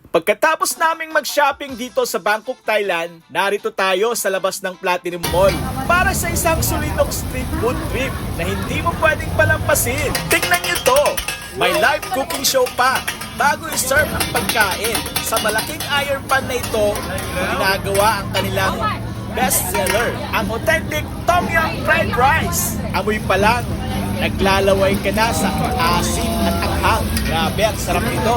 Pagkatapos naming mag-shopping dito sa Bangkok, Thailand, narito tayo sa labas ng Platinum Mall para sa isang solidong street food trip na hindi mo pwedeng palampasin. Tingnan niyo to! May live cooking show pa bago i-serve ang pagkain. Sa malaking iron pan na ito, ginagawa ang kanilang bestseller, ang authentic Tom Yum Fried Rice. Amoy pa lang, naglalaway ka na sa asim at anghang. Grabe, ang sarap nito.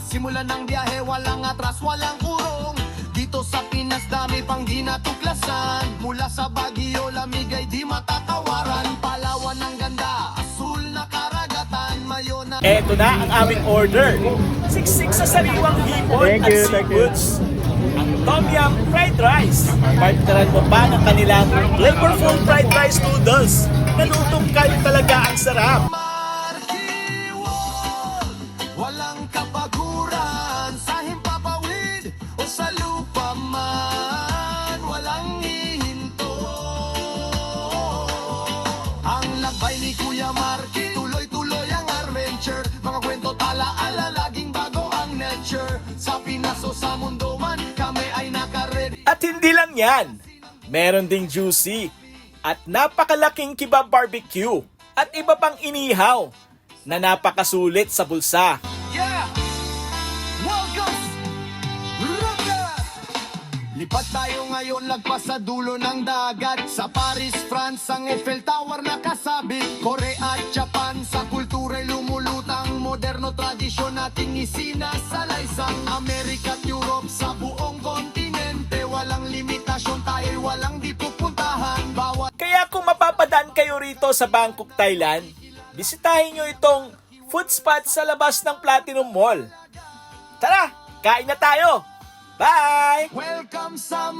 Simulan ng biyahe, walang atras, walang urong. Dito sa Pinas, dami pang di natuklasan. Mula sa Baguio, lamig ay di matatawaran. Palawan ng ganda, asul na karagatan. Mayo na... Eto na ang aming order. Siksik sa sariwang hipon at seafoods. Ang Tom Yum Fried Rice. Partneran mo pa ng kanilang flavorful fried rice noodles. Nanutungkal talaga ang sarap. Walang kapaguran sa himpapawid o sa lupa man, walang hihinto. Ang lakbay ni Kuya Marky, tuloy-tuloy ang adventure. Mga kwento tala-ala, laging bago ang nature. Sa Pinas o sa mundo man, kami ay nakaready. At hindi lang yan. Meron ding juicy at napakalaking kebab barbecue at iba pang inihaw na napakasulit sa bulsa. Yeah! Welcome! Lipat tayo ngayon, lagpas sa dulo ng dagat. Sa Paris, France, ang Eiffel Tower nakasabit. Korea at Japan, sa kultura'y lumulutang. Moderno tradisyon nating isinasalaysang. Amerika at Europe, sa buong kontinente. Walang limitasyon, tayo'y walang di pupuntahan. Bawat Kaya kung mapapadaan kayo rito sa Bangkok, Thailand, bisitahin nyo itong food spot sa labas ng Platinum Mall. Tara, kain na tayo! Bye! welcome sa